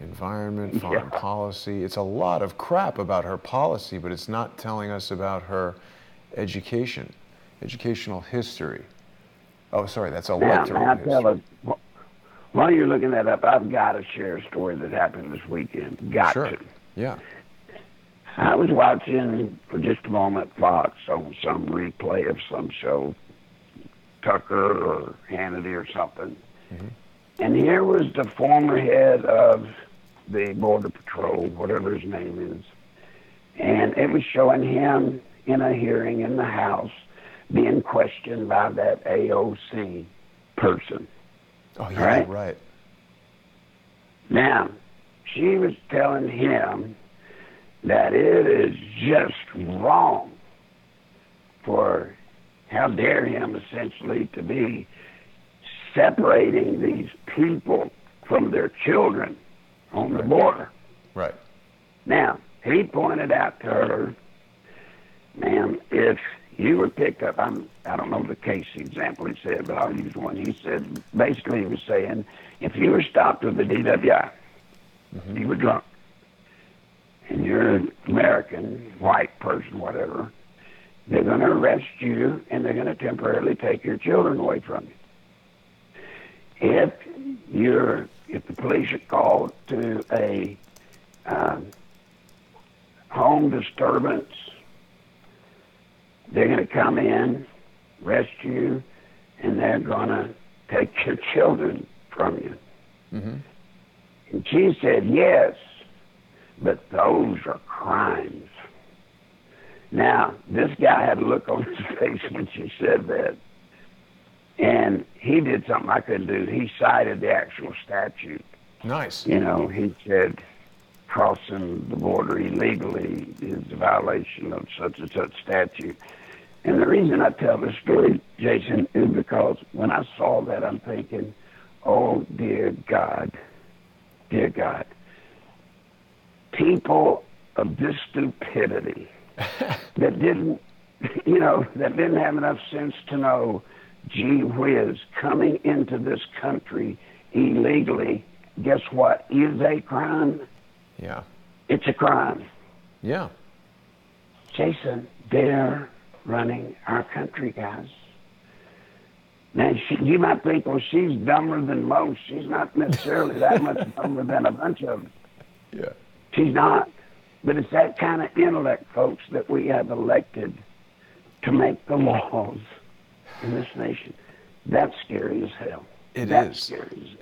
Environment, foreign policy. It's a lot of crap about her policy, but it's not telling us about her education, educational history. Oh, sorry, that's electoral history. While you're looking that up, I've got to share a story that happened this weekend. Got to. Yeah. I was watching, for just a moment, Fox on some replay of some show, Tucker or Hannity or something. And here was the former head of the Border Patrol, whatever his name is. And it was showing him in a hearing in the House being questioned by that AOC person. Oh, yeah, right. Now, she was telling him that it is just wrong for, how dare him essentially to be separating these people from their children on the border. Right. Now, he pointed out to her, ma'am, if you were picked up, I don't know the case example he said, but I'll use one. He said, basically he was saying, if you were stopped with the DWI, you were drunk, and you're an American, white person, whatever, they're going to arrest you and they're going to temporarily take your children away from you. If the police are called to a home disturbance, they're going to come in, arrest you, and they're going to take your children from you. And she said, yes, but those are crimes. Now, this guy had a look on his face when she said that. And he did something I couldn't do. He cited the actual statute. Nice. You know, he said crossing the border illegally is a violation of such and such statute. And the reason I tell this story, Jason, is because when I saw that, I'm thinking, oh, dear God, people of this stupidity that didn't have enough sense to know, gee whiz, coming into this country illegally, guess what, is a crime? Yeah. It's a crime. Yeah. Jason, they're running our country, guys. Now, you might think, well, she's dumber than most. She's not necessarily that much dumber than a bunch of them. Yeah. She's not. But it's that kind of intellect, folks, that we have elected to make the laws in this nation. That's scary as hell. It is.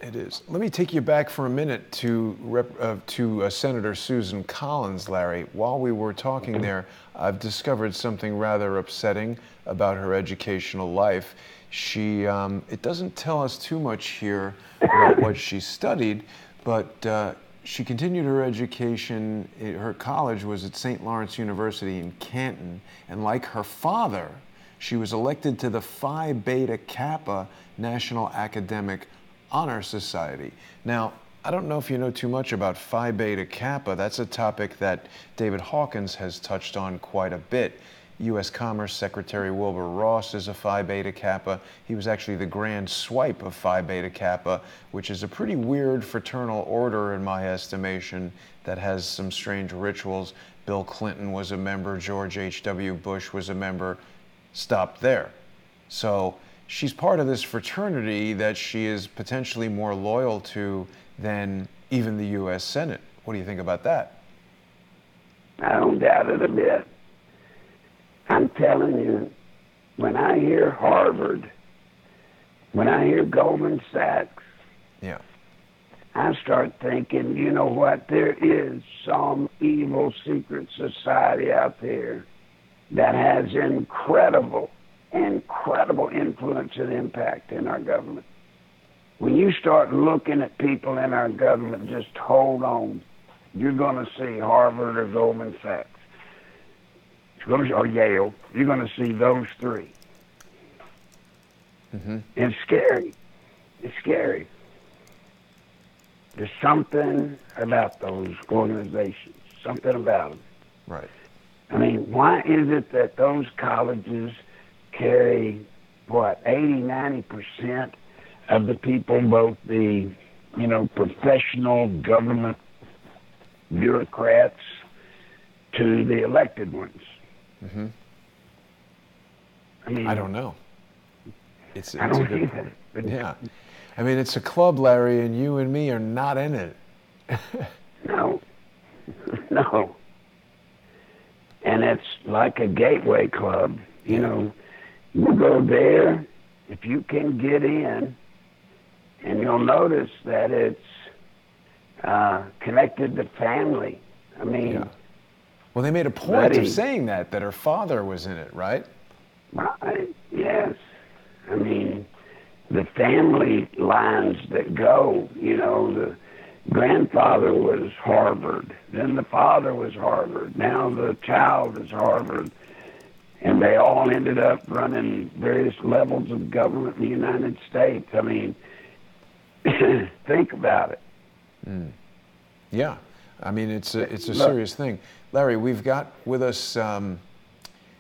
It is. Let me take you back for a minute to Senator Susan Collins, Larry. While we were talking there, I've discovered something rather upsetting about her educational life. It doesn't tell us too much here about what she studied, but she continued her education. Her college was at St. Lawrence University in Canton, and like her father, she was elected to the Phi Beta Kappa National Academic Honor Society. Now, I don't know if you know too much about Phi Beta Kappa. That's a topic that David Hawkins has touched on quite a bit. U.S. Commerce Secretary Wilbur Ross is a Phi Beta Kappa. He was actually the grand swipe of Phi Beta Kappa, which is a pretty weird fraternal order in my estimation that has some strange rituals. Bill Clinton was a member, George H.W. Bush was a member. Stop there. So she's part of this fraternity that she is potentially more loyal to than even the U.S. Senate. What do you think about that? I don't doubt it a bit. I'm telling you, when I hear Harvard, when I hear Goldman Sachs, Yeah. I start thinking, you know what, there is some evil secret society out there that has incredible influence and impact in our government. When you start looking at people in our government, just hold on. You're going to see Harvard or Goldman Sachs, or Yale. You're going to see those three. Mm-hmm. It's scary. It's scary. There's something about those organizations, something about them. Right. I mean, why is it that those colleges carry, 80-90% of the people, both the, professional government bureaucrats to the elected ones? Mm-hmm. I mean, I don't know. It's I a don't good either. point. Yeah. I mean, it's a club, Larry, and you and me are not in it. No. No. And it's like a gateway club. You go there, if you can get in, and you'll notice that it's connected to family. I mean, Yeah. Well, they made a point of saying that her father was in it, right? Right, yes. I mean, the family lines that go, the grandfather was Harvard, then the father was Harvard, now the child is Harvard, and they all ended up running various levels of government in the United States. I mean, think about it. Mm. Yeah. I mean, it's a serious thing. Larry, we've got with us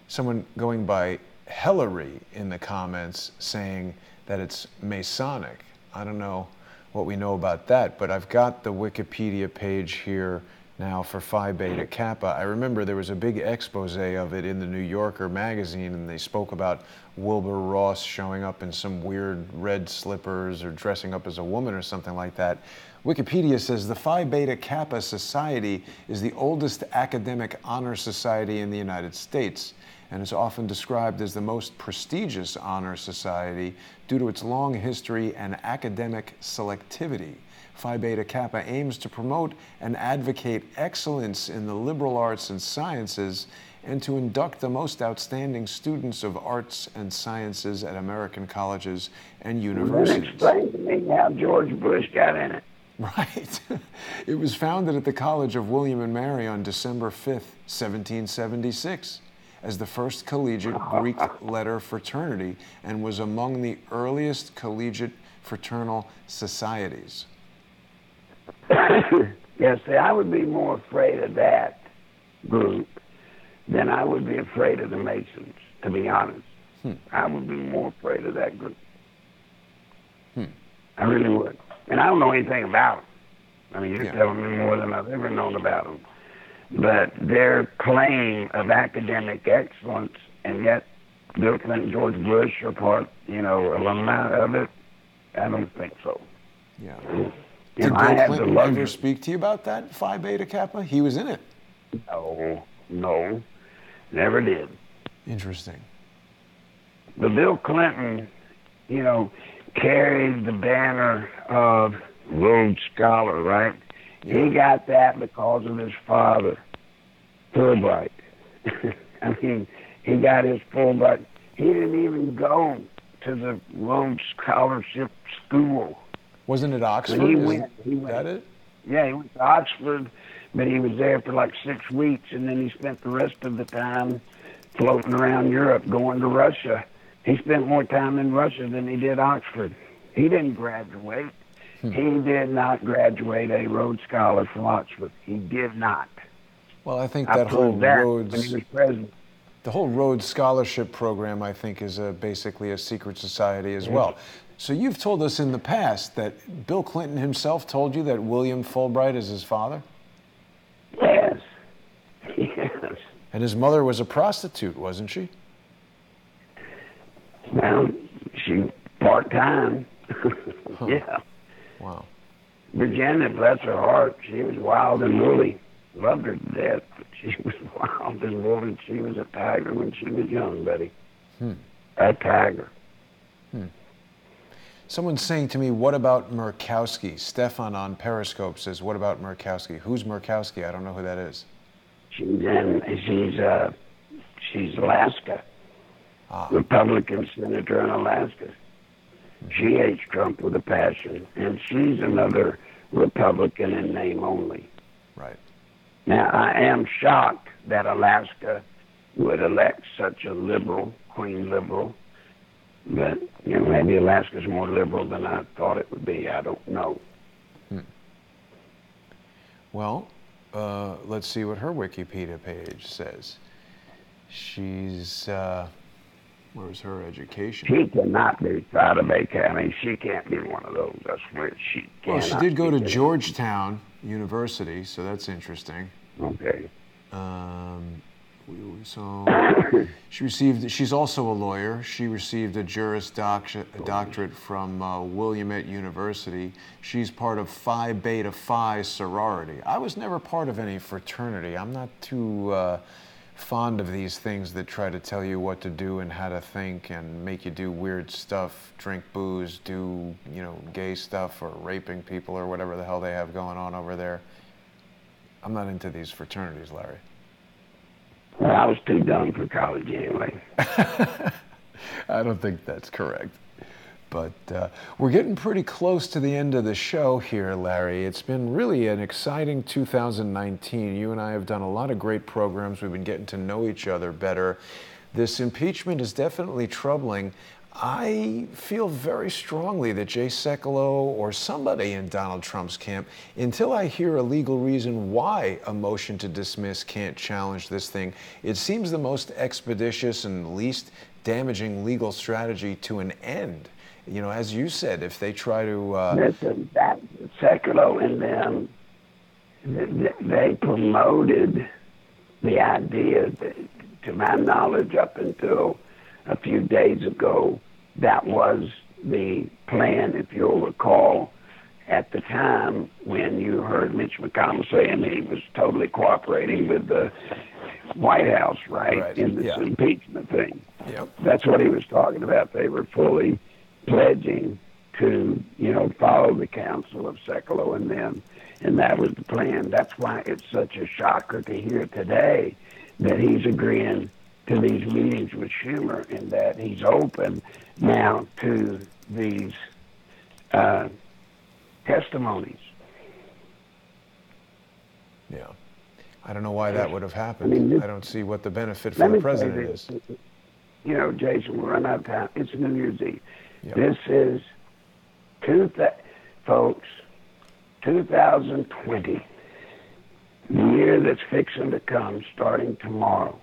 someone going by Hillary in the comments saying that it's Masonic. I don't know what we know about that, but I've got the Wikipedia page here now for Phi Beta Kappa. I remember there was a big expose of it in the New Yorker magazine, and they spoke about Wilbur Ross showing up in some weird red slippers or dressing up as a woman or something like that. Wikipedia says the Phi Beta Kappa Society is the oldest academic honor society in the United States and is often described as the most prestigious honor society due to its long history and academic selectivity. Phi Beta Kappa aims to promote and advocate excellence in the liberal arts and sciences and to induct the most outstanding students of arts and sciences at American colleges and universities. Explain to me how George Bush got in it. Right. It was founded at the College of William and Mary on December 5th, 1776, as the first collegiate Greek letter fraternity and was among the earliest collegiate fraternal societies. Yes, see, I would be more afraid of that group than I would be afraid of the Masons, to be honest. I would be more afraid of that group. I really would. And I don't know anything about them. I mean, you're telling me more than I've ever known about them. But their claim of academic excellence, and yet Bill Clinton, George Bush are part, alumni of it, I don't think so. Yeah. Did Bill Clinton ever speak to you about that, Phi Beta Kappa? He was in it. No, never did. Interesting. But Bill Clinton, carried the banner of Rhodes Scholar, right? Yeah. He got that because of his father, Fulbright. I mean, he got his Fulbright. He didn't even go to the Rhodes Scholarship School. Wasn't it Oxford? When he went. That it? Yeah, he went to Oxford, but he was there for like 6 weeks, and then he spent the rest of the time floating around Europe, going to Russia. He spent more time in Russia than he did Oxford. He didn't graduate. He did not graduate a Rhodes Scholar from Oxford. He did not. Well, I think that whole Rhodes, when he was president. The whole Rhodes Scholarship program, I think, is basically a secret society as well. So you've told us in the past that Bill Clinton himself told you that William Fulbright is his father? Yes. Yes. And his mother was a prostitute, wasn't she? Well, she part-time. Yeah. Wow. Virginia, bless her heart, she was wild and woolly. Loved her to death, but She was wild and wanted. She was a tiger when she was young, buddy. Hmm. A tiger. Hmm. Someone's saying to me, what about Murkowski? Stefan on Periscope says, what about Murkowski? Who's Murkowski? I don't know who that is. She's Alaska. Republican senator in Alaska. She hates Trump with a passion, and she's another Republican in name only. Right. Now, I am shocked that Alaska would elect such a liberal, queen liberal, but maybe Alaska's more liberal than I thought it would be. I don't know. Well, let's see what her Wikipedia page says. She's, where's her education? She cannot be proud of County. She can't be one of those. I swear she can't. Well, she did go to Georgetown University, so that's interesting. Okay. So she's also a lawyer. She received a Juris Doctorate from Willamette University. She's part of Phi Beta Phi sorority. I was never part of any fraternity. I'm not too fond of these things that try to tell you what to do and how to think and make you do weird stuff, drink booze, do, gay stuff or raping people or whatever the hell they have going on over there. I'm not into these fraternities, Larry. Well, I was too dumb for college anyway. I don't think that's correct. But we're getting pretty close to the end of the show here, Larry. It's been really an exciting 2019. You and I have done a lot of great programs. We've been getting to know each other better. This impeachment is definitely troubling. I feel very strongly that Jay Sekulow or somebody in Donald Trump's camp, until I hear a legal reason why a motion to dismiss can't challenge this thing, it seems the most expeditious and least damaging legal strategy to an end. As you said, if they try to... Listen, that Sekulow and them, they promoted the idea that, to my knowledge, up until a few days ago, that was the plan, if you'll recall, at the time when you heard Mitch McConnell saying he was totally cooperating with the White House, right. In this impeachment thing. Yep. That's what he was talking about. They were fully pledging to, follow the counsel of Sekulow and them, and that was the plan. That's why it's such a shocker to hear today that he's agreeing to these meetings with Schumer and that he's open now to these testimonies. Yeah. I don't know why that would have happened. I don't see what the benefit for the president is. Jason, we're running out of time. It's New Year's Eve. Yep. This is, folks, 2020, the year that's fixing to come starting tomorrow,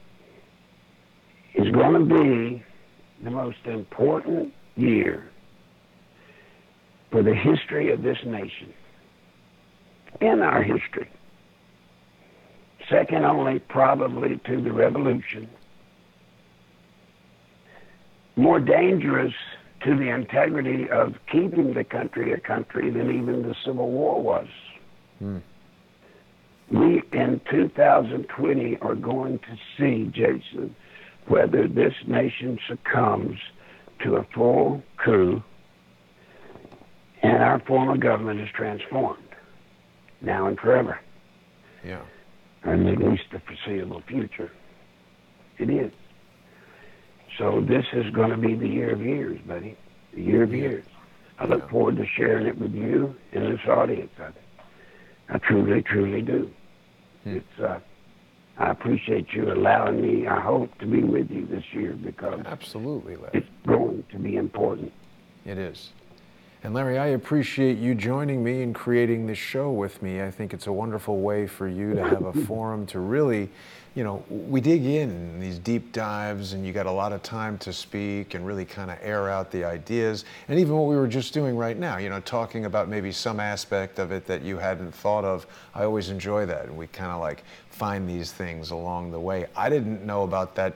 is going to be the most important year for the history of this nation, in our history. Second only probably to the Revolution. More dangerous to the integrity of keeping the country a country than even the Civil War was. We, in 2020, are going to see, Jason, whether this nation succumbs to a full coup and our form of government is transformed, now and forever. Yeah. Or at least the foreseeable future. It is. So this is going to be the year of years, buddy. The year of years. I look forward to sharing it with you and this audience. I truly, truly do. It's I appreciate you allowing me, I hope, to be with you this year because absolutely, Larry. It's going to be important. It is. And Larry, I appreciate you joining me and creating this show with me. I think it's a wonderful way for you to have a forum to really, we dig in these deep dives and you got a lot of time to speak and really kind of air out the ideas. And even what we were just doing right now, talking about maybe some aspect of it that you hadn't thought of. I always enjoy that. And we kind of find these things along the way. I didn't know about that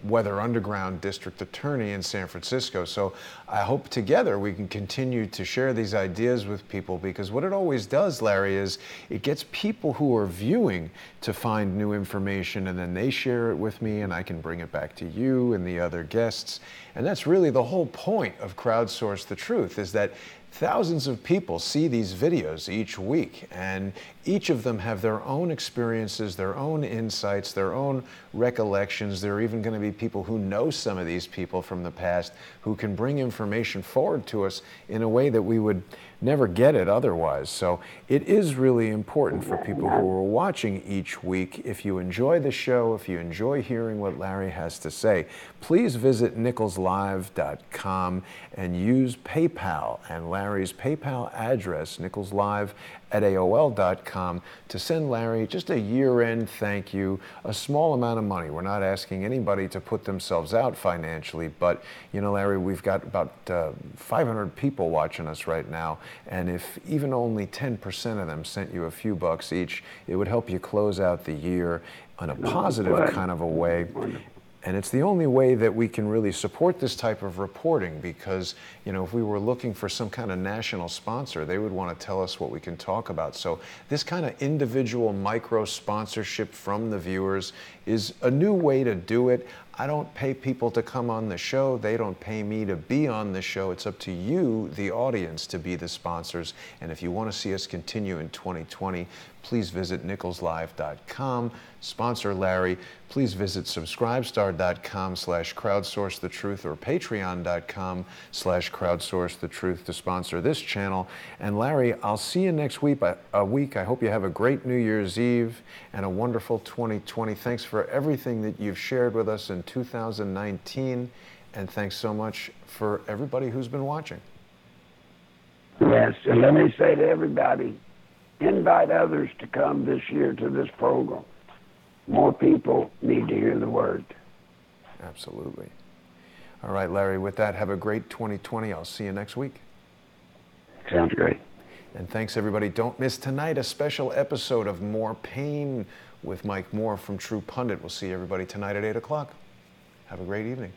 Weather Underground District Attorney in San Francisco. So I hope together we can continue to share these ideas with people, because what it always does, Larry, is it gets people who are viewing to find new information, and then they share it with me, and I can bring it back to you and the other guests. And that's really the whole point of Crowdsource the Truth, is that thousands of people see these videos each week, and each of them have their own experiences, their own insights, their own recollections. There are even going to be people who know some of these people from the past who can bring information forward to us in a way that we would never get it otherwise. So it is really important for people who are watching each week. If you enjoy the show, if you enjoy hearing what Larry has to say, please visit nicholslive.com and use PayPal and Larry's PayPal address, nicholslive@aol.com, to send Larry just a year-end thank you, a small amount of money. We're not asking anybody to put themselves out financially, but you know, Larry, we've got about 500 people watching us right now, and if even only 10% of them sent you a few bucks each, it would help you close out the year in a positive kind of a way. And it's the only way that we can really support this type of reporting, because, you know, if we were looking for some kind of national sponsor, they would want to tell us what we can talk about. So this kind of individual micro sponsorship from the viewers is a new way to do it. I don't pay people to come on the show. They don't pay me to be on the show. It's up to you, the audience, to be the sponsors. And if you want to see us continue in 2020, please visit nicholslive.com. Sponsor Larry. Please visit subscribestar.com/crowdsourcethetruth or patreon.com/crowdsourcethetruth to sponsor this channel. And Larry, I'll see you next week. I hope you have a great New Year's Eve and a wonderful 2020. Thanks for everything that you've shared with us in 2019. And thanks so much for everybody who's been watching. Yes, and let me say to everybody, invite others to come this year to this program. More people need to hear the word. Absolutely. All right, Larry, with that, have a great 2020. I'll see you next week. Sounds great. And thanks, everybody. Don't miss tonight a special episode of More Pain with Mike Moore from True Pundit. We'll see everybody tonight at 8 o'clock. Have a great evening.